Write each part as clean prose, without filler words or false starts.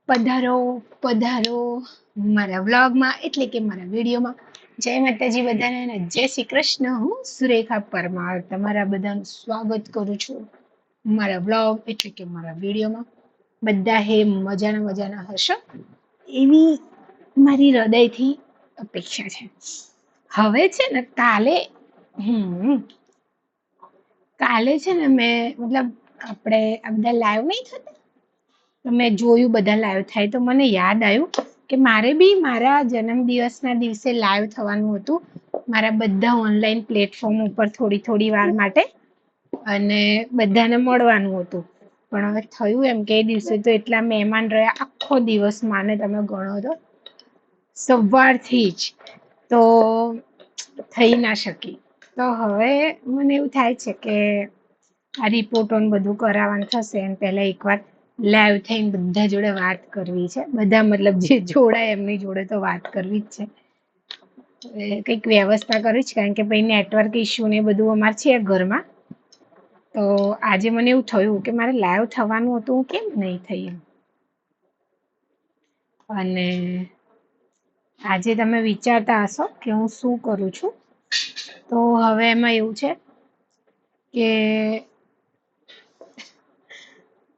પધારો પધારો મારા વ્લોગમાં એટલે કે મારા વિડીયોમાં. જય માતાજી બધાને અને જય શ્રી કૃષ્ણ. હું સુરેખા પરમાર તમારા બધાનું સ્વાગત કરું છું મારા વ્લોગ એટલે કે મારા વિડીયોમાં. બધા હે મજાના હશો એવી મારી હૃદયથી અપેક્ષા છે. હવે છે ને કાલે છે ને મેં મતલબ આપણે આ બધા લાઈવ નહીં થતા તો મેં જોયું બધા લાઈવ થાય તો મને યાદ આવ્યું કે મારે બી મારા જન્મદિવસના દિવસે લાઈવ થવાનું હતું મારા બધા ઓનલાઈન પ્લેટફોર્મ ઉપર થોડી વાર માટે અને બધાને મળવાનું હતું. પણ હવે થયું એમ કે એ દિવસે તો એટલા મહેમાન રહ્યા આખો દિવસ માને તમે ગણો તો સવારથી જ તો થઈ ના શકી. તો હવે મને એવું થાય છે કે આ રિપોર્ટો બધું કરાવવાનું થશે એમ પહેલાં એકવાર લાઈવ થઈને બધા જોડે વાત કરવી છે. બધા મતલબ જે જોડાય એમની જોડે તો વાત કરવી જ છે. કંઈક વ્યવસ્થા કરવી છે કારણ કે ભાઈ નેટવર્ક ઇશ્યુ ને બધું અમારે છે ઘરમાં. તો આજે મને એવું થયું કે મારે લાઈવ થવાનું હતું કેમ નહીં થઈ એમ. અને આજે તમે વિચારતા હશો કે હું શું કરું છું. તો હવે એમાં એવું છે કે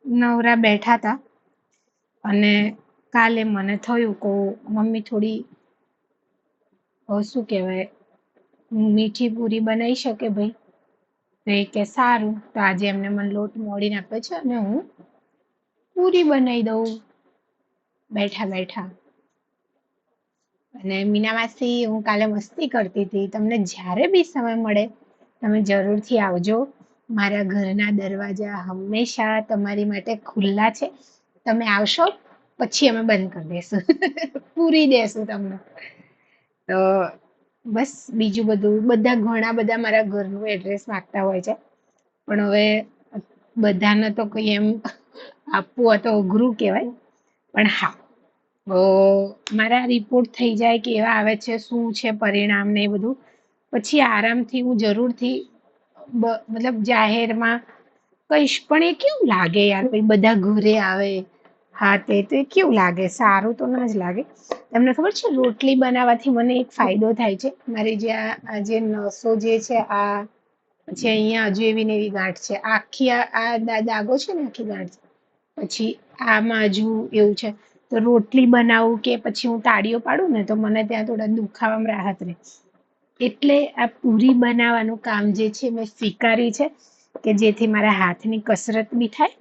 નવરા બેઠા હતા અને કાલે મને થયું કે મમ્મી થોડી શું કહેવાય મીઠી પૂરી બનાવી શકે ભાઈ. તો એ કે સારું. તો આજે એમને મને લોટ મોડીને આપ્યો છે અને હું પૂરી બનાવી દઉં બેઠા. અને મીના માસી હું કાલે મસ્તી કરતી હતી. તમને જ્યારે બી સમય મળે તમે જરૂરથી આવજો. મારા ઘરના દરવાજા હંમેશા તમારી માટે ખુલ્લા છે. તમે આવશો પછી અમે બંધ કરી દઈશું પૂરી દેશું તમને. તો બસ બીજું બધું ઘણા બધા મારા ઘરનું એડ્રેસ માંગતા હોય છે પણ હવે બધાને તો કંઈ એમ આપવું હોય તો અઘરું કહેવાય. પણ હા મારા રિપોર્ટ થઈ જાય કેવા આવે છે શું છે પરિણામ ને એ બધું પછી આરામથી હું જરૂરથી મતલબ જાહેરમાં કહીશ. પણ એ કેવું લાગે યાર ભાઈ બધા ઘરે આવે હા તે તો એ કેવું લાગે સારું તો ના જ લાગે. તમને ખબર છે રોટલી બનાવવાથી મને એક ફાયદો થાય છે. મારી જે નસો જે છે આ પછી અહીંયા હજુ એવી ને એવી ગાંઠ છે આખી આ દાગો છે ને આખી ગાંઠ છે. પછી આમાં હજુ એવું છે તો રોટલી બનાવું કે પછી હું તાળીઓ પાડું ને તો મને ત્યાં થોડા દુખાવામાં રાહત રહે. એટલે આ પૂરી બનાવવાનું કામ જે છે મેં સ્વીકારી છે કે જેથી મારા હાથની કસરત બી થાય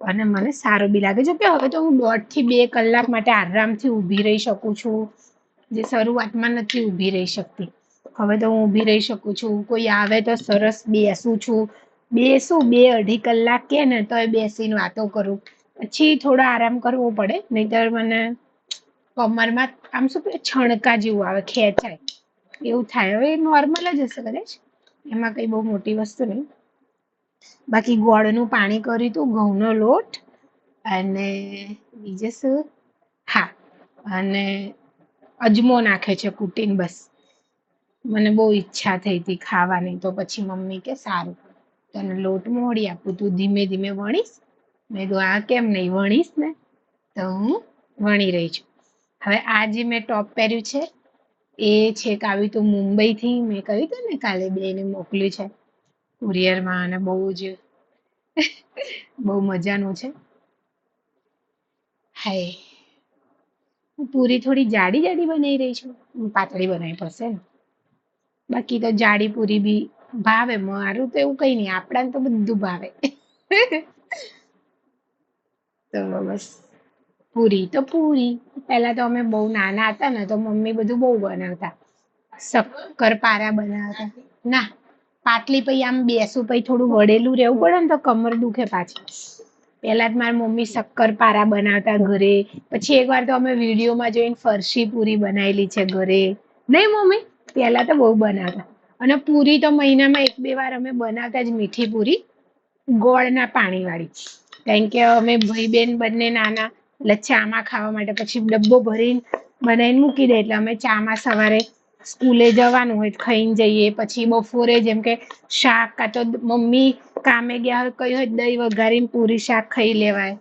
અને મને સારું બી લાગે. જો કે હવે તો હું 1.5 થી 2 કલાક માટે આરામથી ઊભી રહી શકું છું જે શરૂઆતમાં નથી ઊભી રહી શકતી. હવે તો હું ઊભી રહી શકું છું. કોઈ આવે તો સરસ બેસું છું. 2-2.5 કલાક કે ને તો બેસીને વાતો કરું. પછી થોડો આરામ કરવો પડે નહીંતર મને કમરમાં આમ શું છણકા જેવું આવે ખેંચાય એવું થાય. હવે નોર્મલ જ હશે કદાચ એમાં કંઈ બહુ મોટી વસ્તુ નહીં. બાકી ગોળનું પાણી કર્યું હતું ઘઉંનો લોટ અને બીજે શું હા અને અજમો નાખે છે કૂટીને. બસ મને બહુ ઈચ્છા થઈ હતી ખાવાની તો પછી મમ્મી કે સારું તને લોટ મોડી આપું તું ધીમે વણીશ. મેં કીધું આ કેમ નહીં વણીશ ને તો હું વણી રહી છું. હવે આ જે મેં ટોપ પહેર્યું છે એ છેક આવ્યું હતું મુંબઈથી. મેં કહ્યું હતું ને કાલે બેને મોકલ્યું છે કુરિયરમાં અને બહુ મજાનું છે. હાય હું પૂરી થોડી જાડી બનાવી રહી છું. પાતળી બનાવી પડશે ને. બાકી તો જાડી પૂરી બી ભાવે. મારું તો એવું કંઈ નહીં આપણાને તો બધું ભાવે. તો બસ પૂરી પહેલા તો અમે બહુ નાના હતા ને તો મમ્મી બધું બહુ બનાવતા. શક્કરપારા બનાવતા ના પાટલી પછી આમ બેસું પછી થોડું વળેલું રહેવું પડે ને તો કમર દુખે પાછી. પહેલા જ મારી મમ્મી શક્કરપારા બનાવતા ઘરે. પછી એકવાર તો અમે વિડીયોમાં જોઈને ફરસી પૂરી બનાવેલી છે ઘરે. નહીં મમ્મી પહેલા તો બહુ બનાવતા. અને પૂરી તો મહિનામાં 1-2 વાર અમે બનાવતા જ મીઠી પૂરી ગોળના પાણીવાળી. કારણ કે અમે ભાઈ બહેન બંને નાના એટલે ચામાં ખાવા માટે પછી ડબ્બો ભરીને બનાવીને મૂકી દે એટલે અમે ચામાં સવારે સ્કૂલે જવાનું હોય ખાઈને જઈએ. પછી બપોરે જેમ કે શાક કાં તો મમ્મી કામે ગયા હોય કહ્યું હોય દહીં વઘારીને પૂરી શાક ખાઈ લેવાય.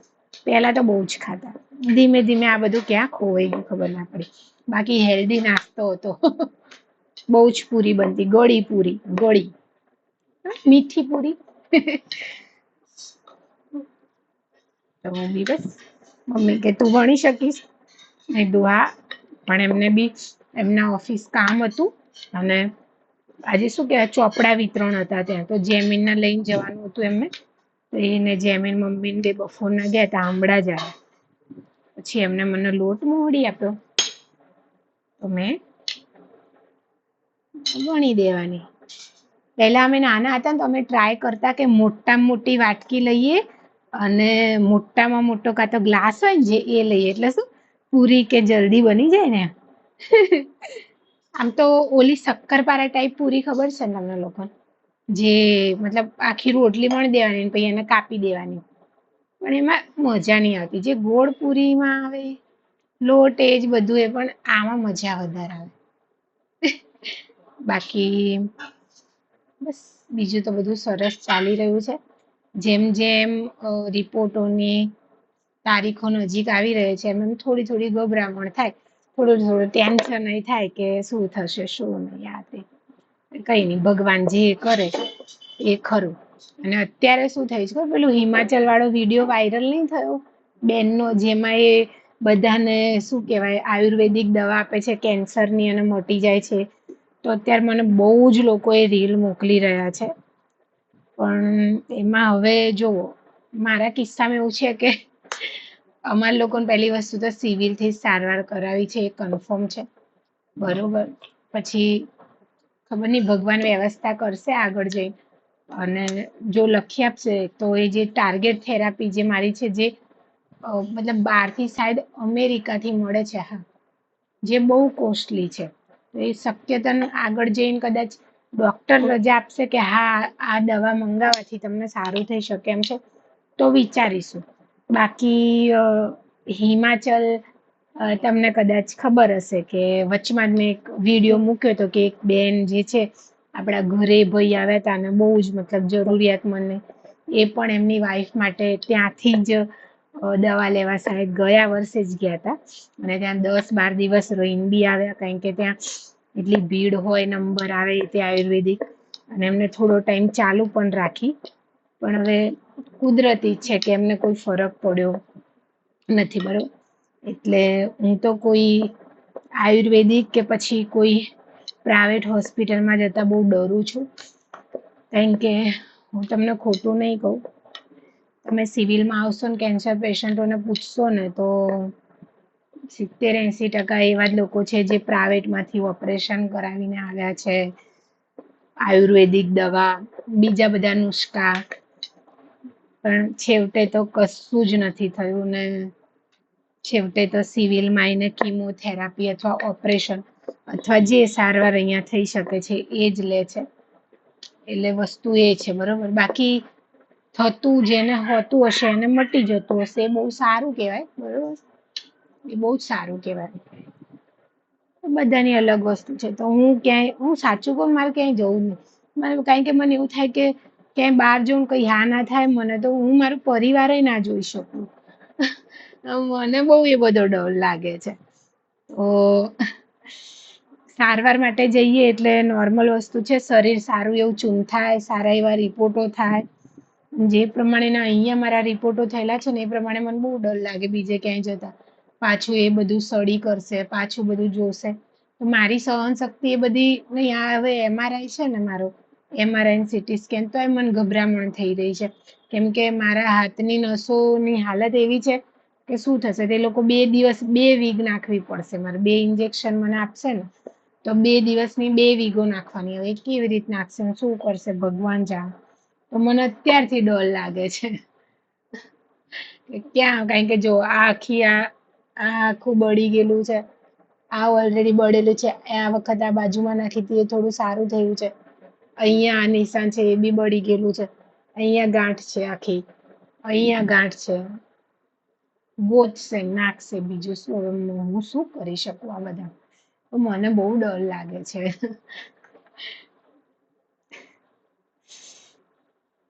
પહેલાં તો બહુ જ ખાતા. ધીમે ધીમે આ બધું ક્યાં ખોવાઈ ગયું ખબર ના પડી. બાકી હેલ્ધી નાસ્તો હતો. બહુ જ પૂરી બનતી, ગળી પૂરી, ગળી, મીઠી પૂરી. તો હું બી બસ, મમ્મી કે તું ભણી શકીશ? મેં કીધું હા, પણ એમને બી એમના ઓફિસ કામ હતું અને આજે શું કહેવાય ચોપડા વિતરણ હતા ત્યાં, તો જેમીનને લઈને જવાનું હતું એમને. તો એને જેમીન મમ્મીને બે બપોરના ગયા હતા, હમણાં જ આવ્યા. પછી એમને મને લોટ મોડી આપ્યો, તો મેં વણી દેવાની. પહેલા અમે નાના હતા ને તો અમે ટ્રાય કરતા કે મોટામાં મોટી વાટકી લઈએ અને મોટામાં મોટો કાં તો ગ્લાસ હોય ને જે એ લઈએ, એટલે શું પૂરી કે જલ્દી બની જાય ને. આમ તો ઓલી શક્કરપારા ટાઈપ પૂરી ખબર છે ને તમને લોકોને, જે મતલબ આખી રોટલી વણી દેવાની ને પછી એને કાપી દેવાની, પણ એમાં મજા નહીં આવતી. જે ગોળ પૂરીમાં આવે લોટ એ જ બધું, એ પણ આમાં મજા વધારે આવે. બાકી બસ બીજું તો બધું સરસ ચાલી રહ્યું છે. જેમ જેમ રિપોર્ટોની તારીખો નજીક આવી રહે છે એમ એમ થોડી થોડી ગભરામણ થાય, થોડું થોડું ટેન્શન એ થાય કે શું થશે શું નહીં. આ તે કઈ નહીં, ભગવાન જે કરે એ ખરું. અને અત્યારે શું થયું છે ખબર, પેલું હિમાચલ વાળો વિડીયો વાયરલ નહીં થયો બેનનો, જેમાં એ બધાને શું કહેવાય આયુર્વેદિક દવા આપે છે કેન્સરની અને મટી જાય છે. તો અત્યારે મને બહુ જ લોકો એ રીલ મોકલી રહ્યા છે. પણ એમાં હવે જુઓ, મારા કિસ્સામાં એવું છે કે અમારા લોકોને પહેલી વસ્તુ તો સિવિલથી સારવાર કરાવી છે એ કન્ફર્મ છે, બરોબર. પછી ખબર નહીં ભગવાન વ્યવસ્થા કરશે આગળ જઈ, અને જો લખી આપશે તો એ જે ટાર્ગેટ થેરાપી જે મારી છે, જે મતલબ બહારથી શાયદ અમેરિકાથી મળે છે, હા, જે બહુ કોસ્ટલી છે. તો એ શક્યતા આગળ જઈને કદાચ ડૉક્ટર રજા આપશે કે હા આ દવા મંગાવવાથી તમને સારું થઈ શકે એમ છે, તો વિચારીશું. બાકી હિમાચલ, તમને કદાચ ખબર હશે કે વચમાં જ મેં એક વિડીયો મૂક્યો હતો કે એક બેન જે છે આપણા ઘરે ભાઈ આવ્યા હતા અને બહુ જ મતલબ જરૂરિયાતમંદ, એ પણ એમની વાઈફ માટે ત્યાંથી જ દવા લેવા સાહેબ ગયા વર્ષે જ ગયા હતા અને ત્યાં 10-12 દિવસ રહીને બી આવ્યા, કારણ કે ત્યાં એટલી ભીડ હોય, નંબર આવે તે આયુર્વેદિક, અને એમને થોડો ટાઈમ ચાલુ પણ રાખી. પણ હવે કુદરતી છે કે એમને કોઈ ફરક પડ્યો નથી, બરોબર. એટલે હું તો કોઈ આયુર્વેદિક કે પછી કોઈ પ્રાઇવેટ હોસ્પિટલમાં જતા બહુ ડરું છું, કારણ કે હું તમને ખોટું નહીં કહું, તમે સિવિલમાં આવશો ને કેન્સર પેશન્ટોને પૂછશો ને તો 70-80% એવા જ લોકો છે જે પ્રાઇવેટમાંથી ઓપરેશન કરાવીને આવ્યા છે, આયુર્વેદિક દવા, બીજા બધા નુસ્ખા, પણ છેવટે તો કશું જ નથી થયું ને છેવટે તો સિવિલમાં આવીને કીમોથેરાપી અથવા ઓપરેશન અથવા જે સારવાર અહીંયા થઈ શકે છે એ જ લે છે. એટલે વસ્તુ એ છે, બરોબર. બાકી થતું જેને હોતું હશે એને મટી જતું હશે, એ બહુ સારું કહેવાય, બરોબર, એ બહુ જ સારું કહેવાય. બધાની અલગ વસ્તુ છે. તો હું ક્યાંય, હું સાચું કહું, મારે ક્યાંય જવું જ નહીં, કારણ કે મને એવું થાય કે ક્યાંય બહાર જવું કંઈ હા ના થાય મને, તો હું મારો પરિવાર ના જોઈ શકું. મને બહુ એ બધો ડર લાગે છે. તો સારવાર માટે જઈએ એટલે નોર્મલ વસ્તુ છે, શરીર સારું એવું ચૂંથાય, સારા એવા રિપોર્ટો થાય. જે પ્રમાણેના અહીંયા મારા રિપોર્ટો થયેલા છે ને એ પ્રમાણે મને બહુ ડર લાગે બીજે ક્યાંય જતા, પાછું એ બધું સ્ટડી કરશે, પાછું બધું જોશે. તો મારી સહનશક્તિ એ બધી નહીં. આ હવે MRI છે ને મારો, MRI સીટી સ્કેન, તો એ મને ગભરામણ થઈ રહી છે, કેમ કે મારા હાથની નસોની હાલત એવી છે કે શું થશે, તે લોકો 2 દિવસ 2 વીગ નાખવી પડશે મારે, 2 ઇન્જેક્શન મને આપશે ને તો 2 દિવસની 2 વીગો નાખવાની. હવે કેવી રીતે નાખશે, શું કરશે, ભગવાન જાણે. તો મને અત્યારથી ડર લાગે છે કે ક્યાં, કારણ કે જો આ આખી આ આખું બળી ગયેલું છે, આ ઓલરેડી બળેલું છે, આ વખત આ બાજુમાં નાખી હતી એ થોડું સારું થયું છે, અહીંયા આ નિશાન છે એ બી બળી ગયેલું છે, અહીંયા ગાંઠ છે આખી, અહીંયા ગાંઠ છે, ગોતશે નાખશે, બીજું શું. હવે હું શું કરી શકું આ બધા, તો મને બહુ ડર લાગે છે.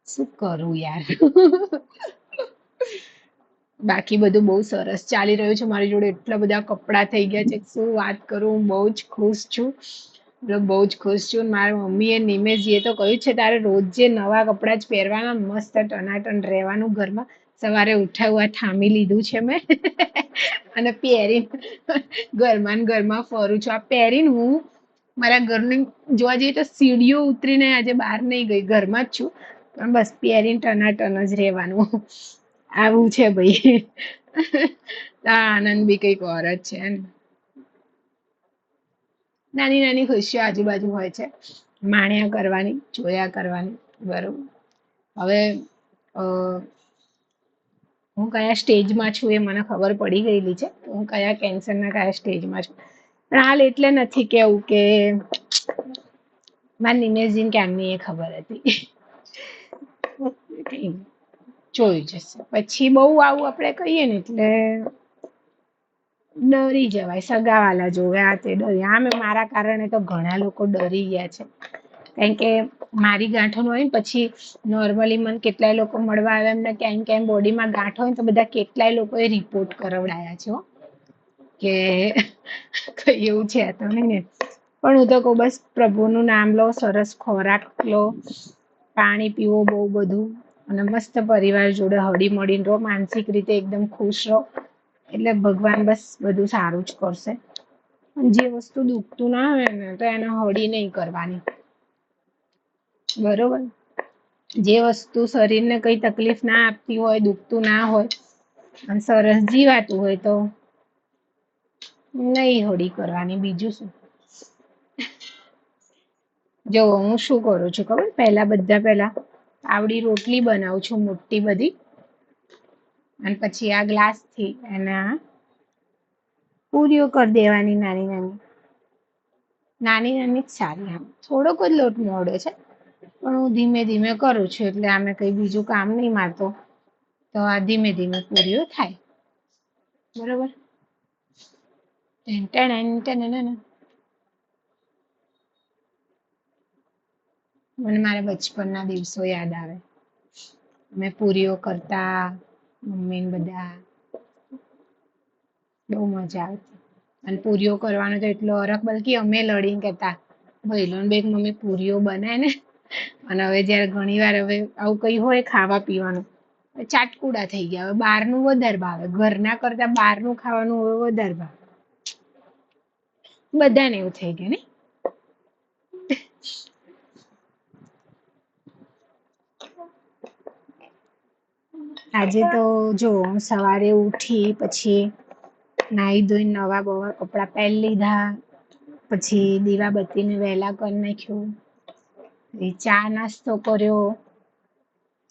શું કરું યાર. બાકી બધું બહુ સરસ ચાલી રહ્યું છે મારી જોડે. એટલા બધા કપડાં થઈ ગયા છે, શું વાત કરું. હું બહુ જ ખુશ છું, મતલબ બહુ જ ખુશ છું. મારી મમ્મીએ નિમેશજીએ તો કહ્યું છે તારે રોજ જે નવા કપડાં જ પહેરવાના, મસ્ત ટનાટન રહેવાનું ઘરમાં. સવારે ઉઠા થામી લીધું છે મેં અને પહેરીને ઘરમાં ને ઘરમાં ફરું છું. આ પહેરીને હું મારા ઘરની જોવા જઈએ તો સીડીઓ ઉતરીને આજે બહાર નહીં ગઈ, ઘરમાં જ છું. પણ બસ પહેરીને ટનાટન જ રહેવાનું, આવું છે ભાઈ. આ આનંદ બી કઈક ઓર જ છે ને. નાની નાની ખુશીઓ આજુબાજુ હોય છે, માણ્યા કરવાની, જોયા કરવાની. બરોબર. હવે અ, હું કયા સ્ટેજમાં છું એ મને ખબર પડી ગયેલી છે, હું કયા કેન્સરના કયા સ્ટેજમાં છું. પણ હાલ એટલે નથી કેવું કે મારા નિમેશજીને કેમની એ ખબર હતી. જોઈ જશે પછી. બહુ આવું આપણે કહીએ ને એટલે ડરી જવાય, સગાવાલા જોવે આ તે ડરી. આમે મારા કારણે તો ઘણા લોકો ડરી ગયા છે, કારણ કે મારી ગાંઠોનું હોય ને પછી નોર્મલી મને કેટલાય લોકો મળવા આવે, એમને ક્યાંય ક્યાંય બોડીમાં ગાંઠ હોય ને તો બધા કેટલાય લોકોએ રિપોર્ટ કરાવડાયા છે કે કઈ એવું છે તો નહીં ને. પણ હું તો કહું બસ પ્રભુનું નામ લો, સરસ ખોરાક લો, પાણી પીવો બહુ બધું, અને મસ્ત પરિવાર જોડે હળી મળીને રહો, માનસિક રીતે એકદમ ખુશ રહો, એટલે ભગવાન બસ બધું સારું જ કરશે. જે વસ્તુ દુખતું ના હોય ને તો એને હળી નહીં કરવાની, બરોબર. જે વસ્તુ શરીરને કઈ તકલીફ ના આપતી હોય, દુખતું ના હોય અને સરસ જીવાતું હોય તો નહીં હળી કરવાની. બીજું શું. જો હું શું કરું છું ખબર, પહેલા આવડી રોટલી બનાવું છું મોટી બધી, અને પછી આ ગ્લાસથી એના પૂરીઓ કરી દેવાની નાની નાની. નાની નાની જ સારી. આમ થોડોક જ લોટ મોડે છે, પણ હું ધીમે ધીમે કરું છું, એટલે આમે કઈ બીજું કામ નહીં મારતો, તો આ ધીમે ધીમે પૂરીઓ થાય. બરોબર. મને મારા બચપનના દિવસો યાદ આવે. અમે પૂરીઓ કરતા, મમ્મી ને બધા, બહુ મજા આવતી. અને પૂરીઓ કરવાનો તો એટલો હરખ, બલકી અમે લડીને કહેતા ભાઈલો ને બેન મમ્મી પૂરીઓ બનાય ને. અને હવે જયારે ઘણી વાર હવે આવું કઈ હોય ખાવા પીવાનું, ચાટકુડા થઈ ગયા. હવે બહારનું વધારે ભાવે, ઘરના કરતા બહારનું ખાવાનું હવે વધારે ભાવે. બધાને એવું થઈ ગયું ને. આજે તો જો હું સવારે ઉઠી પછી નાહી ધોઈને નવા બવા કપડાં પહેરી લીધા, પછી દીવાબત્તીને વહેલા કરી નાખ્યું, ચા નાસ્તો કર્યો.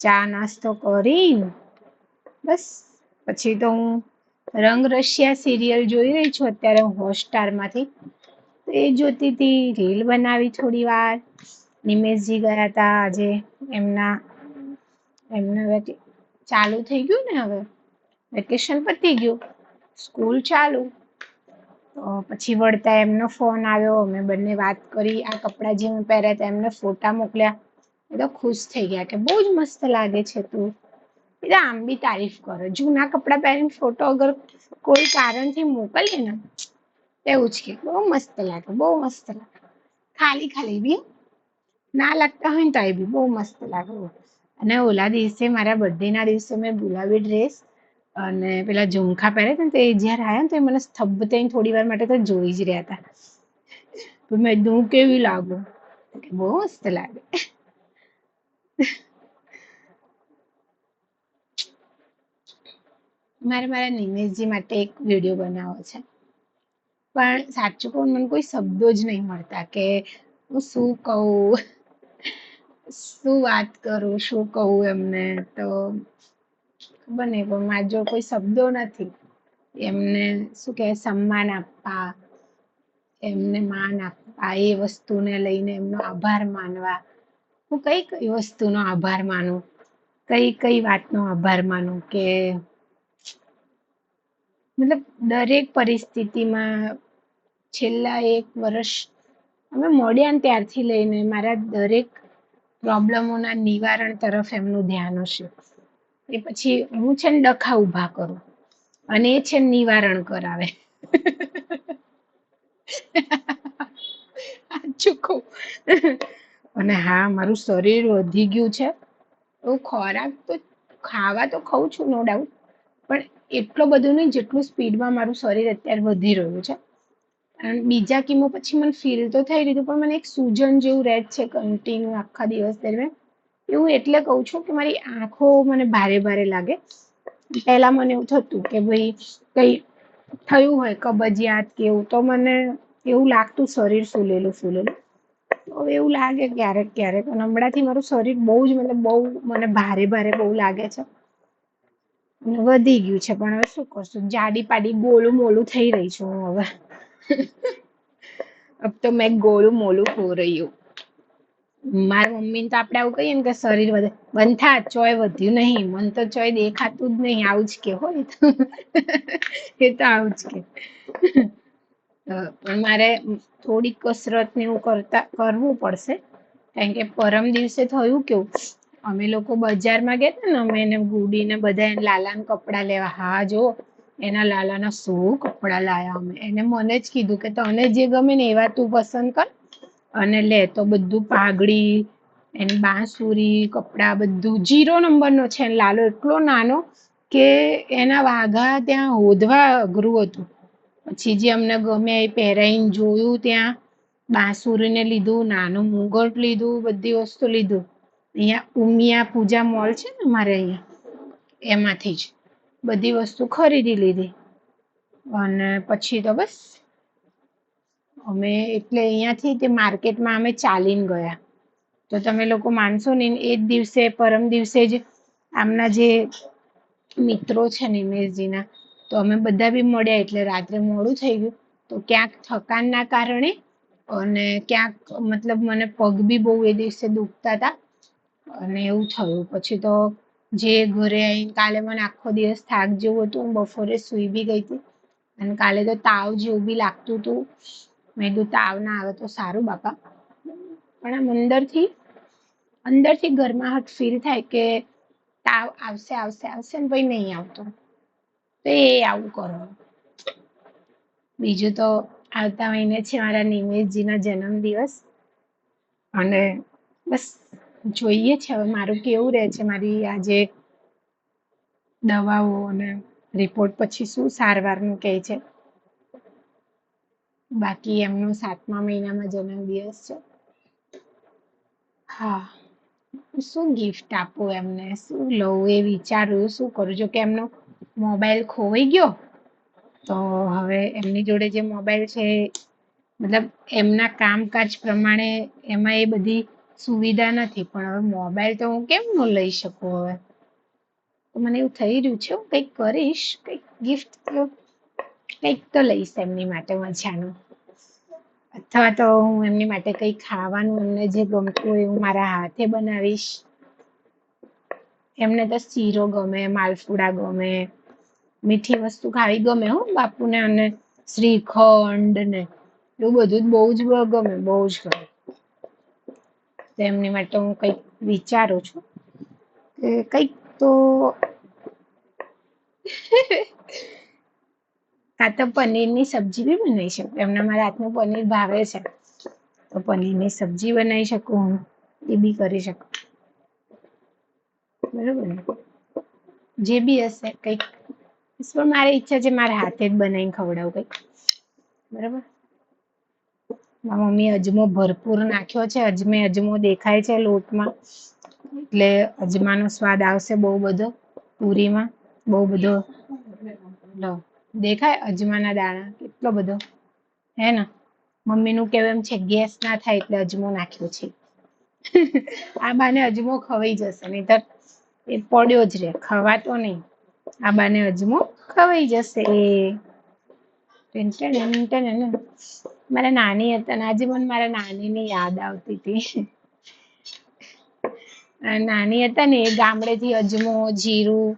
ચા નાસ્તો કરી બસ પછી તો હું રંગ રશિયા સિરિયલ જોઈ રહી છું અત્યારે હોટસ્ટારમાંથી. તો એ જોતી હતી, રીલ બનાવી થોડી વાર. નિમેશજી ગયા હતા આજે, એમને હવે ચાલુ થઈ ગયું ને, હવે વેકેશન પતી ગયું, સ્કૂલ ચાલુ. તો પછી વળતા એમનો ફોન આવ્યો, અમે બંને વાત કરી. આ કપડાં જે મેં પહેર્યા હતા એમને ફોટા મોકલ્યા. એ તો ખુશ થઈ ગયા કે બહુ જ મસ્ત લાગે છે તું. એટલે આમ બી તારીફ કરે. જૂના કપડાં પહેરીને ફોટો અગર કોઈ કારણથી મોકલીએ ને, એવું જ કે બહુ મસ્ત લાગે, બહુ મસ્ત લાગે. ખાલી ખાલી બી ના લાગતા હોય ને તો બી બહુ મસ્ત લાગે. અને ઓલા દિવસે મારા બર્થડે ના દિવસે મેં ગુલાબી ડ્રેસ અને પેલા ઝુમખા પહેર્યા હતા ને, તો એ જયારે આવ્યા ને તો એ મને સ્તબ્ધ થઈને થોડી વાર માટે તો જોઈ જ રહ્યા હતા. તો મેં હું કેવી લાગુ, બહુ મસ્ત લાગે. મારા નિમેશજી માટે એક વિડીયો બનાવવો છે, પણ સાચું કહું મને કોઈ શબ્દો જ નહીં મળતા કે હું શું કહું, શું વાત કરું, શું કહું એમને. તો ખબર નહીં, પણ મારી જોડે કોઈ શબ્દો નથી એમને શું કે સન્માન આપવા, એમને માન આપવા, એ વસ્તુને લઈને એમનો આભાર માનવા. હું કઈ કઈ વસ્તુનો આભાર માનું, કઈ કઈ વાતનો આભાર માનું, કે મતલબ દરેક પરિસ્થિતિમાં છેલ્લા 1 વર્ષ અમે મળ્યા ને ત્યારથી લઈને મારા દરેક પ્રોબ્લેમોના નિવારણ તરફ એમનું ધ્યાન હશે. એ પછી હું છે ને ડખા ઊભા કરું અને એ છે ને નિવારણ કરાવે. સાચું કહું. અને હા, મારું શરીર વધી ગયું છે. હું ખોરાક તો ખાવા તો ખાઉં છું, નો ડાઉટ, પણ એટલો બધો નહીં જેટલું સ્પીડમાં મારું શરીર અત્યારે વધી રહ્યું છે. અને બીજા કીમો પછી મને ફીલ તો થઈ રહ્યું પણ મને એક સૂજન જેવું રહે જ છે કન્ટિન્યુ આખા દિવસ દરમિયાન. એવું એટલે કહું છું કે મારી આંખો મને ભારે ભારે લાગે. પહેલા મને એવું થતું કે ભાઈ કઈ થયું હોય કબજિયાત કે એવું, તો મને એવું લાગતું શરીર ફૂલેલું ફૂલેલું. હવે એવું લાગે ક્યારેક ક્યારેક. અને હમણાંથી મારું શરીર બહુ જ મતલબ બહુ મને ભારે ભારે બહુ લાગે છે. અને વધી ગયું છે પણ હવે શું કરશું, જાડી પાડી ગોલું મોલું થઈ રહી છું હું હવે. અબ તો મેં ગોલું મોલું હો રહી હું. મારા મમ્મીને તો આપણે આવું કહીએ ને કે શરીર વધે, બંધ થા, ચોય વધ્યું નહીં, મને તો ચોય દેખાતું જ નહીં, આવું જ કે હોય તો. એ તો આવું જ કે. પણ મારે થોડીક કસરત ને એવું કરવું પડશે. કારણ કે પરમ દિવસે થયું કેવું, અમે લોકો બજારમાં ગયા હતા ને, અમે એને ગુડીને બધા એને લાલાને કપડાં લેવા. હા જો, એના લાલાના શું કપડા લાયા અમે. એને મને જ કીધું કે તને જે ગમે ને એવા તું પસંદ કર અને લે. તો બધું પાઘડી, એની બાંસુરી, કપડા બધું 0 નંબરનો છે. લાલો એટલો નાનો કે એના વાઘા ત્યાં હોધવા અઘરું હતું. પછી જે અમને ગમે એ પહેરાઈને જોયું ત્યાં. બાંસુરીને લીધું, નાનું મુગટ લીધું, બધી વસ્તુ લીધું. અહીંયા ઉમિયા પૂજા મોલ છે ને અમારે અહીંયા, એમાંથી જ બધી વસ્તુ ખરીદી લીધી. અને પછી તો બસ અમે એટલે અહીંયાથી તે માર્કેટમાં અમે ચાલીને ગયા. તો તમે લોકો માનશો નહીં, એ જ દિવસે પરમ દિવસે જ આમના જે મિત્રો છે નિમેશજીના, તો અમે બધા બી મળ્યા એટલે રાત્રે મોડું થઈ ગયું. તો ક્યાંક થકાનના કારણે અને ક્યાંક મતલબ મને પગ બી બહુ એ દિવસે દુખતા હતા અને એવું થયું. પછી તો જે ઘરે આવીને કાલે મને આખો દિવસ થાક જેવું હતું, હું બપોરે સૂઈ બી ગઈ હતી. અને કાલે તો તાવ જેવું બી લાગતું હતું. મેં કીધું તાવ ના આવે તો સારું બાપા. પણ આમ અંદરથી ગરમાહટ ફીલ થાય કે તાવ આવશે આવશે આવશે ને પછી નહીં આવતો. તો એ આવું કરો. બીજું તો આવતા મહિને છે મારા નિમેશજીનો જન્મદિવસ. અને બસ જોઈએ છે હવે મારું કેવું રહે છે, મારી આજે દવાઓ અને રિપોર્ટ પછી શું સારવારનું કહે છે. બાકી એમનો 7મા મહિનામાં જન્મદિવસ છે. હા, શું ગિફ્ટ આપું એમને, શું લઉં એ વિચારું શું કરું. જો કે એમનો મોબાઈલ ખોવાઈ ગયો, તો હવે એમની જોડે જે મોબાઈલ છે મતલબ એમના કામકાજ પ્રમાણે એમાં એ બધી સુવિધા નથી. પણ હવે મોબાઈલ તો હું કેમ ન લઈ શકું. હવે તો મને એવું થઈ રહ્યું છે હું કંઈક કરીશ, કંઈક ગિફ્ટ કંઈક તો લઈશ એમની માટે મજાનું. અથવા તો હું એમની માટે કંઈક ખાવાનું એમને જે ગમતું હોય હું મારા હાથે બનાવીશ. એમને તો શીરો ગમે, માલપુડા ગમે, મીઠી વસ્તુ ખાવી ગમે હો બાપુને. અને શ્રીખંડ ને એવું બધું જ બહુ જ ગમે, બહુ જ ગમે. તો એમની માટે હું કંઈક વિચારું છું કે કંઈક તો કાં તો પનીરની સબ્જી બી બનાવી શકું. એમને મારા હાથનું પનીર ભાવે છે, તો પનીરની સબ્જી બનાવી શકું હું. એ બી કરી શકું. બરોબર ને? જે બી હશે કંઈક. પણ મારી ઈચ્છા છે મારા હાથે જ બનાવીને ખવડાવું કંઈક. બરાબર. મારી મમ્મીએ અજમો ભરપૂર નાખ્યો છે. અજમો દેખાય છે લોટમાં, એટલે અજમાનો સ્વાદ આવશે બહુ બધો પૂરીમાં. બહુ બધો લો દેખાય અજમાના દાણા કેટલો બધો, હે ને? મમ્મીનું કહેવું એમ છે ગેસ ના થાય એટલે અજમો નાખ્યો છે. આ બાને અજમો ખવાઈ જશે, નહીંતર એ પડ્યો જ રહે, ખવાતો નહીં. આ બાને અજમો ખવાઈ જશે. મારા નાની હતા ને આજે મને મારા નાનીની યાદ આવતી હતી. નાની હતા ને એ ગામડેથી અજમો, જીરું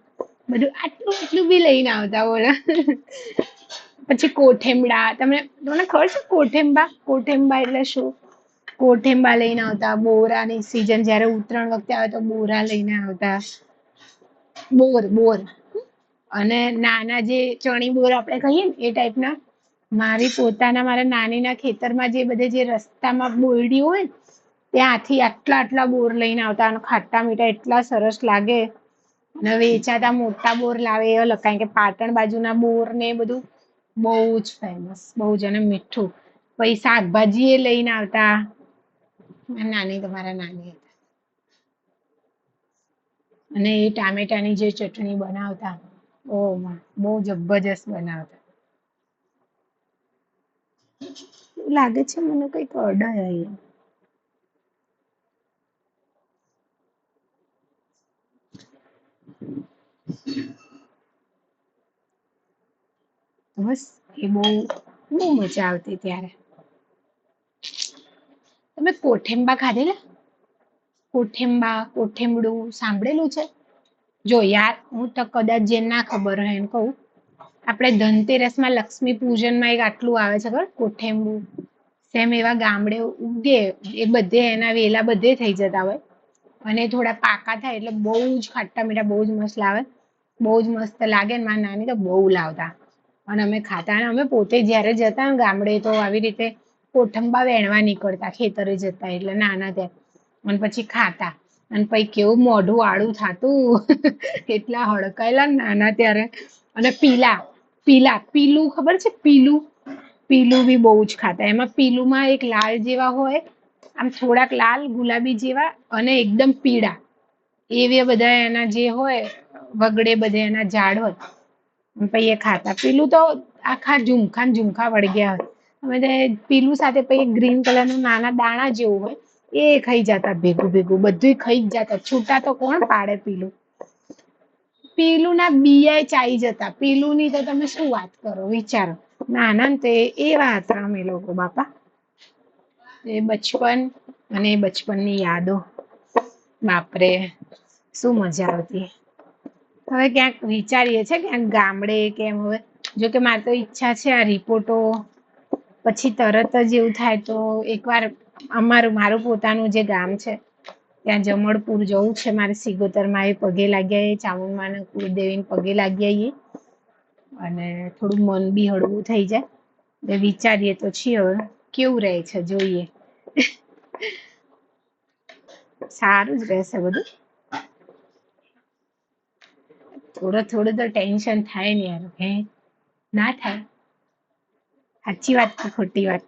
બધું આટલું આટલું બી લઈને આવતા. બોલો. પછી કોઠેમડા, તમને ખબર છે કોઠેંબા એટલે શું? કોઠેંબા લઈને આવતા. બોરાની સિઝન જ્યારે ઉત્તરાયણ વખતે આવે તો બોરા લઈને આવતા. બોર બોર. અને નાના જે ચણી બોર આપણે કહીએ ને એ ટાઈપના. મારા નાનીના ખેતરમાં જે બધે જે રસ્તામાં બોરડી હોય ને, ત્યાંથી આટલા આટલા બોર લઈને આવતા અને ખાટા મીઠા એટલા સરસ લાગે. અને વેચાતા મોટા બોર લાવે એ અલગ, કારણ કે પાટણ બાજુના બોર ને એ બધું બહુ જ ફેમસ, બહુ જ. અને મીઠું. પછી શાકભાજી એ લઈને આવતા. મારા નાની હતા. અને એ ટામેટાની જે ચટણી બનાવતા, ઓ માં બહુ જબરજસ્ત બનાવતા. એવું લાગે છે મને કઈક અડાય અહીંયા. બસ એ બહુ બહુ મજા આવતી ત્યારે. તમે કોઠેમ્બા ખાધેલા? કોઠેમડું સાંભળેલું છે? જો યાર, હું તો કદાચ જે ના ખબર હોય એને કહું. આપણે ધનતેરસમાં લક્ષ્મી પૂજનમાં એક આટલું આવે છે ખબર, કોઠેમ્બુ. સેમ એવા ગામડે ઉગે, એ બધે એના વેલા બધે થઈ જતા હોય. અને થોડા પાકા થાય એટલે બહુ જ ખાટા મીઠા, બહુ જ મસ્ત લાવે. બહુ જ મસ્ત લાગે ને, મારા નાની તો બહુ લાવતા. અને અમે ખાતા. અને અમે પોતે જયારે જતા ને ગામડે, તો આવી રીતે કોઠંબા વેણવા નીકળતા, ખેતરે જતા એટલે નાના ત્યાં. અને પછી ખાતા. અને પછી કેવું મોઢું આળું થાતું, એટલા હડકાયેલા ને નાના ત્યારે. અને પીલું ખબર છે? પીલું બી બહુ જ ખાતા. એમાં પીલુંમાં એક લાલ જેવા હોય, આમ થોડાક લાલ ગુલાબી જેવા, અને એકદમ પીળા. એવી બધા એના જે હોય, વગડે બધે એના ઝાડ હોય. પછી એ ખાતા. પેલું તો આખા ઝુમખા ને ઝુમખા વળગ્યા હોય. અમે પીલું સાથે પછી ગ્રીન કલર નું નાના દાણા જેવું હોય, એ ખાઈ જતા ભેગું ભેગું, બધું ખાઈ જ જતા. છૂટા તો કોણ પાડે પીલું? પીલું ના બીયા ચાઈ જતા. પીલું ની તો તમે શું વાત કરો, વિચારો. નાના તે એવા હતા અમે લોકો, બાપા. એ બચપન, અને એ બચપનની યાદો. બાપરે, શું મજા આવતી. હવે ક્યાંક વિચારીએ છે, ક્યાંક ગામડે કેમ. હવે જોકે મારે તો ઈચ્છા છે આ રિપોર્ટો પછી તરત જ એવું થાય તો એકવાર મારું પોતાનું જે ગામ છે ત્યાં જમણપુર જવું છે મારે. સિગોતર માં એ પગે લાગ્યા, એ ચામુંડમાને કુળદેવીને પગે લાગ્યા. અને થોડું મન બી હળવું થઈ જાય. વિચારીએ તો છીએ હવે કેવું રહે છે, જોઈએ. સારું જ રહેશે બધું. થોડું તો ટેન્શન થાય ને યાર. હે ના થાય? સાચી વાત કે ખોટી વાત?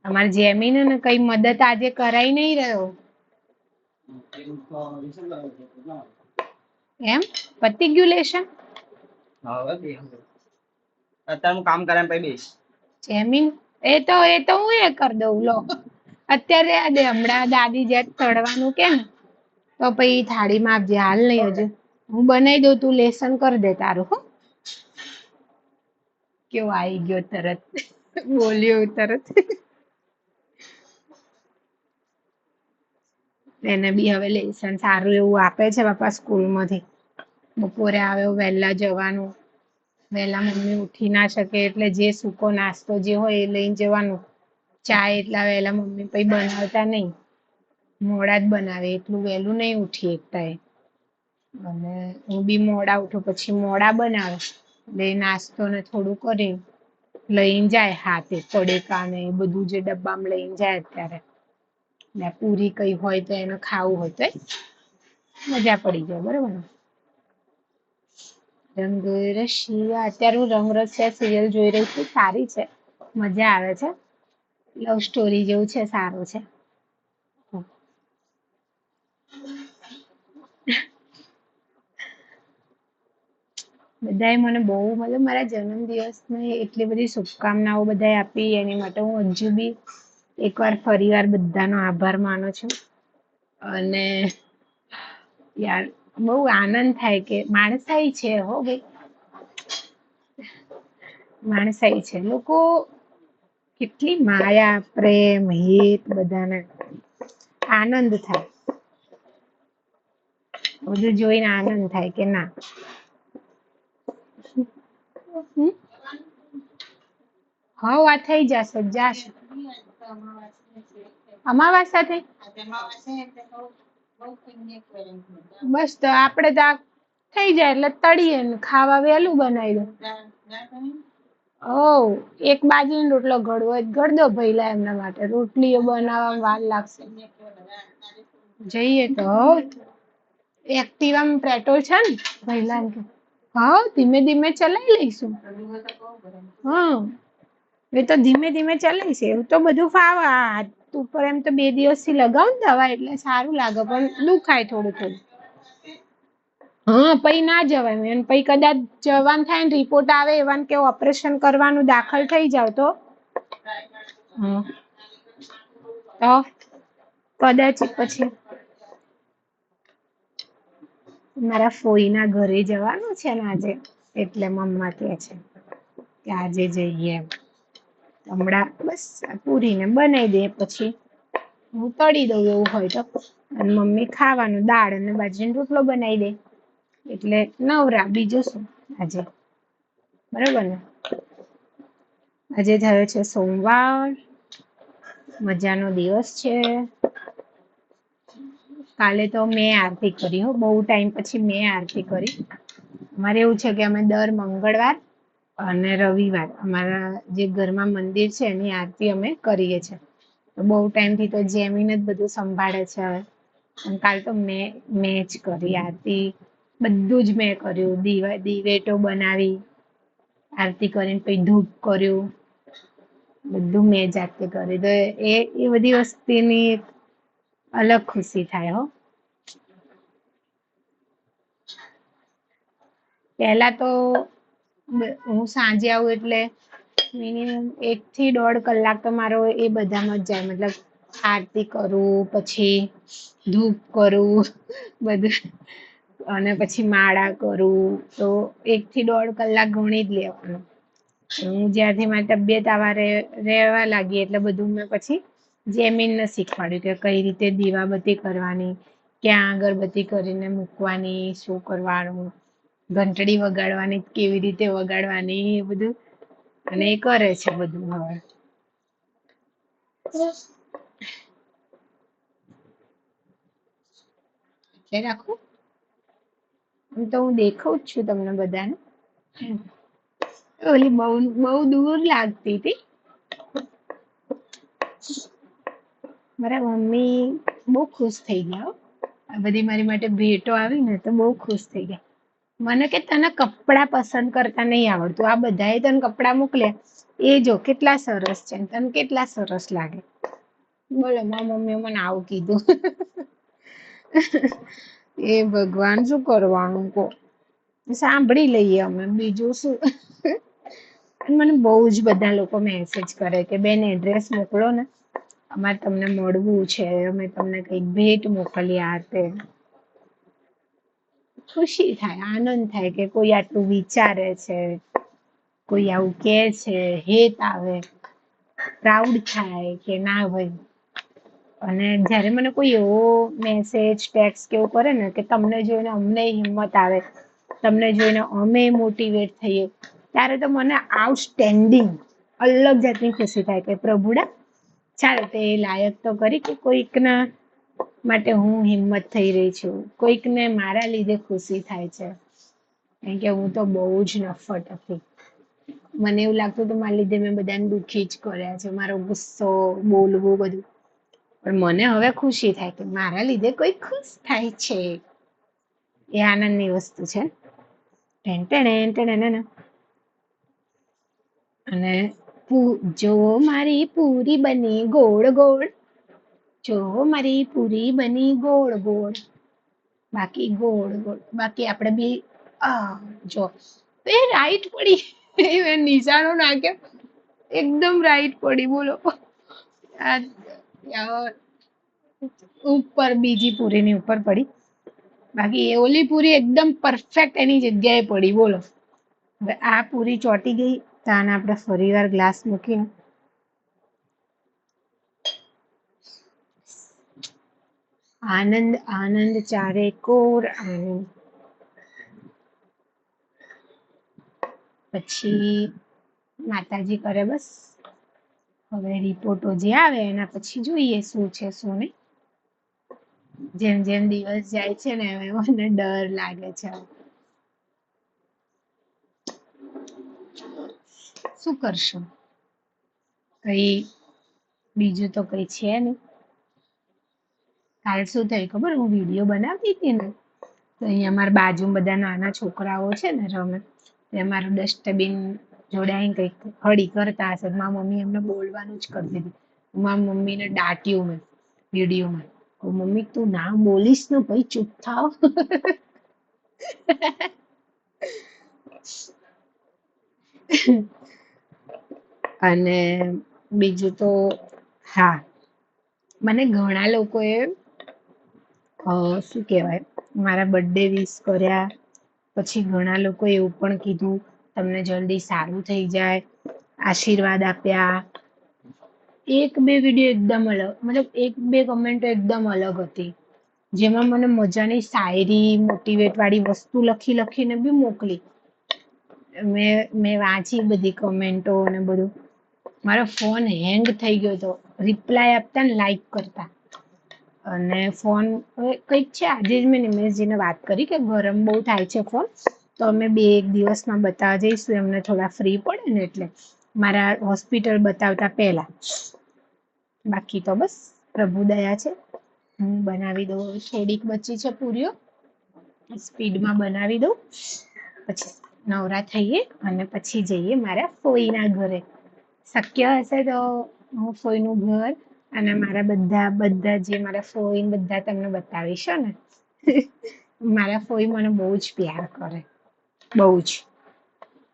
અમારે જેમીને ને કઈ મદદ આજે કરાઈ નહી રહ્યો. એમ પતી ગયું લેશન? અત્યારે કામ કરે પછી બેસ. જેમીન એ તો હું એ કરી દઉં. લો અત્યારે આ દે, હમણાં દાદી જે તળવાનું કે ને, તો પછી થાળીમાં આપજે. હાલ નહી, હજુ હું બનાવી દઉં, તું લેસન કરી દે તારું. હો, કેવો આવી ગયો તરત, બોલ્યો તરત. એને બી હવે લેસન સારું એવું આપે છે બાપા સ્કૂલ માંથી. બપોરે આવે વહેલા જવાનું. વહેલા મમ્મી ઉઠી ના શકે એટલે જે સૂકો નાસ્તો જે હોય એ લઈને જવાનું. ચા એટલા વહેલા મમ્મી પઈ બનાવતા નહી, મોડા જ બનાવે. એટલું વેલું નઈ ઉઠી એકતા એ. અને હું બી મોડા ઉઠું, પછી મોડા બનાવે. એટલે નાસ્તો ને થોડું કરી લઈને જાય. હાથે પડીકા ને એ બધું જે ડબ્બામાં લઈને જાય અત્યારે. પૂરી કઈ હોય તો એને ખાવું હોય તો મજા પડી જાય, બરોબર ને. રંગરસિયા, અત્યારે હું રંગરસિયા સિરિયલ જોઈ રહી છું. સારી છે, મજા આવે છે. લવ સ્ટોરી જેવું છે, સારું છે. બધાએ મને બહુ, મતલબ મારા જન્મદિવસની એટલી બધી શુભકામનાઓ બધાએ આપી. એની માટે હું હજુ બી એકવાર ફરીવાર બધાનો આભાર માનું છું. અને યાર બહુ આનંદ થાય કે માણસાઈ છે હો ભાઈ. માણસાઈ છે. લોકો કેટલી માયા, પ્રેમ, હિત બધાને આનંદ થાય. બધું જોઈને આનંદ થાય કે ના. હા, આ થઈ જશે, જાશે. અમાવાસ્યા થઈ? બસ તો આપણે તો આ થઈ જાય એટલે તળીએ ને ખાવા વહેલું બનાવી દો. એક બાજરીનો રોટલો ઘડવો હોય તો ઘડ દો ભઈલા એમના માટે. રોટલીઓ બનાવવામાં વાર લાગશે. જઈએ તો એક્ટિવામાં પેટ્રોલ છે ને ભઈલા કે ધીમે ધીમે ચલાવી લઈશું. એ તો ધીમે ધીમે ચલાવીશ. એવું તો બધું ફાવે. હાથ ઉપર એમ તો 2 દિવસથી લગાવું ને દવા એટલે સારું લાગે, પણ દુખાય થોડું થોડું. પછી ના જવાય. અને પછી કદાચ જવાનું થાય ને રિપોર્ટ આવે એવાનું કે ઓપરેશન કરવાનું દાખલ થઈ જાવ તો કદાચ પછી મારા ફોઈના ઘરે જવાનું છે ને આજે, એટલે મમ્મા કહે છે કે આજે જઈએ એમ. હમણાં બસ પૂરીને બનાવી દે, પછી હું તળી દઉં એવું હોય તો. અને મમ્મી ખાવાનું દાળ અને બાજરીનો રોટલો બનાવી દે એટલે નવરા. બીજું શું આજે, બરોબર ને? આજે થયો છે સોમવાર, મજાનો દિવસ છે. કાલે તો મેં આરતી કરી હો, બહુ ટાઈમ પછી મેં આરતી કરી. અમારે એવું છે કે અમે દર મંગળવાર અને રવિવાર અમારા જે ઘરમાં મંદિર છે એની આરતી અમે કરીએ છીએ. બહુ ટાઈમથી તો જેમીન જ બધું સંભાળે છે હવે. અને કાલ તો મેં જ કરી આરતી. બધું જ મેં કર્યું. દિવેટો બનાવી, આરતી કરીને પછી ધૂપ કર્યું, બધું મેં જાતે કર્યું. તો એ બધી વસ્તુની અલગ ખુશી થાય હો. પહેલા તો હું સાંજે આવું એટલે મિનિમમ 1 થી 1.5 કલાક તો મારો એ બધામાં જ જાય. મતલબ આરતી કરું, પછી ધૂપ કરું બધું, અને પછી માળા કરું. તો 1 થી 1.5 કલાક ગણી જ લેવાનું. હું જ્યારથી મારી તબિયત આવા રહેવા લાગી એટલે બધું મેં પછી જેમીનને શીખવાડ્યું કે કઈ રીતે દીવાબત્તી કરવાની, ક્યાં અગરબત્તી કરીને મૂકવાની, શું કરવાનું, ઘંટડી વગાડવાની કેવી રીતે વગાડવાની, એ બધું. અને એ કરે છે બધું હવે. રાખું તો હું દેખાઉં જ છું તમને બધાને. ઓલી બહુ દૂર લાગતી હતી. મારા મમ્મી બહુ ખુશ થઈ ગયા. આ બધી મારી માટે ભેટો આવી ને તો બહુ ખુશ થઈ ગયા. મને કે તને કપડાં પસંદ કરતા નહીં આવડતું, આ બધાએ તને કપડાં મોકલ્યા એ જો કેટલા સરસ છે, તને કેટલા સરસ લાગે. બોલો મારી મમ્મીએ મને આવું કીધું. એ ભગવાન શું કરવાનું કહો. સાંભળી લઈએ અમે, બીજું શું. મને બહુ જ બધા લોકો મેસેજ કરે કે બેન એડ્રેસ મોકલો ને, અમારે તમને મળવું છે, અમે તમને કંઈક ભેટ મોકલીએ. આ તે ખુશી થાય, આનંદ થાય કે કોઈ આટલું વિચારે છે, કોઈ આવું કે છે, હેત આવે, પ્રાઉડ થાય કે ના ભાઈ. અને જ્યારે મને કોઈ એવો મેસેજ ટેક્સ કેવું કરે ને કે તમને જોઈને અમને હિંમત આવે, તમને જોઈને અમે મોટિવેટ થઈએ, ત્યારે તો મને આઉટસ્ટેન્ડિંગ અલગ જાતની ખુશી થાય કે પ્રભુડા ચાલ તે લાયક તો કરી કે કોઈકના માટે હું હિંમત થઈ રહી છું, કોઈકને મારા લીધે ખુશી થાય છે. કારણ કે હું તો બહુ જ નફ્ફટ હતી. મને એવું લાગતું હતું મારા લીધે મેં બધાને દુઃખી જ કર્યા છે, મારો ગુસ્સો, બોલવું બધું. પણ મને હવે ખુશી થાય કે મારા લીધે કોઈ ખુશ થાય છે. એ આનંદની વસ્તુ છે. અને જો મારી પૂરી બની ગોળ ગોળ, જો મારી પૂરી બની ગોળ ગોળ, બાકી ગોળ ગોળ, બાકી આપણે બી જો એ રાઈટ પડી. મેં નિશાનો નાખ્યો, એકદમ રાઈટ પડી. બોલો ઉપર બીજી પૂરીની ઉપર પડી, બાકી એ ઓલી પૂરી એકદમ પરફેક્ટ એની જગ્યાએ પડી. બોલો હવે આ પૂરી ચોટી ગઈ તો આને આપણે ફરીવાર ગ્લાસ મૂકીને આનંદ આનંદ ચારે કોર આનંદ. પછી માતાજી કરે બસ. હવે રિપોર્ટો જે આવે એના પછી જોઈએ શું છે શું નહીં. જેમ જેમ દિવસ જાય છે ને એમ એમ મને ડર લાગે છે. શું કરશો? કઈ બીજું તો કઈ છે નહીં. કાલ શું થયું ખબર? હું વિડીયો બનાવતી હતી ને તો અહીંયા અમારા બાજુમાં બધા નાના છોકરાઓ છે ને રમે, તો અમારું ડસ્ટબિન જોડે આવીને કંઈક હળી કરતા હશે. મારી મમ્મી એમને બોલવાનું જ કરતી હતી. મારી મમ્મીને દાટ્યું મેં વિડીયોમાં. મમ્મી તું ના બોલીશ ને ભાઈ, ચૂપ થાવ. અને બીજું તો હા, મને ઘણા લોકોએ શું કહેવાય, મારા બર્થડે વિશ કર્યા. પછી ઘણા લોકોએ એવું પણ કીધું તમને જલ્દી સારું થઈ જાય, આશીર્વાદ આપ્યા. એક બે વિડીયો એકદમ અલગ, મતલબ એક બે કમેન્ટો એકદમ અલગ હતી, જેમાં મને મજાની શાયરી મોટિવેટ વાળી વસ્તુ લખી લખીને બી મોકલી. મેં વાંચી બધી કમેન્ટો અને બધું. મારો ફોન હેંગ થઈ ગયો હતો રિપ્લાય આપતા ને લાઈક કરતા. અને ફોન હવે કંઈક છે, આજે જ મેં નિમેશજીને વાત કરી કે ગરમ બહુ થાય છે ફોન, તો અમે બે એક દિવસમાં બતાવવા જઈશું. એમને થોડા ફ્રી પડે ને એટલે મારા હોસ્પિટલ બતાવતા પહેલા. બાકી તો બસ પ્રભુ દયા છે. હું બનાવી દઉં, થોડીક બચી છે પૂરીઓ, સ્પીડમાં બનાવી દઉં, પછી નવરા થઈએ અને પછી જઈએ મારા ફોઈના ઘરે. શક્ય હશે તો હું ફોઈનું ઘર અને મારા બધા બધા જે મારા ફોઈ બધા તમને બતાવીશ ને. મારા ફોઈ મને બહુ જ પ્યાર કરે, બહુ જ.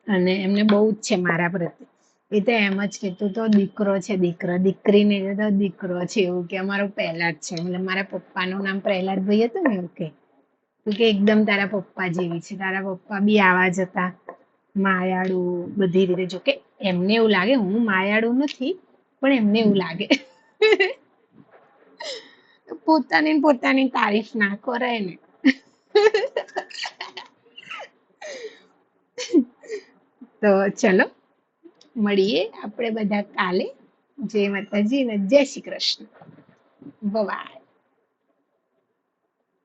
અને એમને બહુ જ છે મારા પ્રત્યે. એ તો એમ જ કે તું તો દીકરો છે, દીકરો, દીકરી નહીં તો દીકરો છે, એવું કે અમારો પહેલાદ છે. એટલે મારા પપ્પાનું નામ પ્રહલાદભાઈ હતું ને એવું કે. તું કે એકદમ તારા પપ્પા જેવી છે. તારા પપ્પા બી આવા જ હતા, માયાળુ બધી રીતે. જો કે એમને એવું લાગે હું માયાળુ નથી, પણ એમને એવું લાગે. પોતાની પોતાની તારીફ ના કરાય ને. તો ચલો મળીએ આપણે બધા કાલે. જય માતાજી ને જય શ્રી કૃષ્ણ. બાય.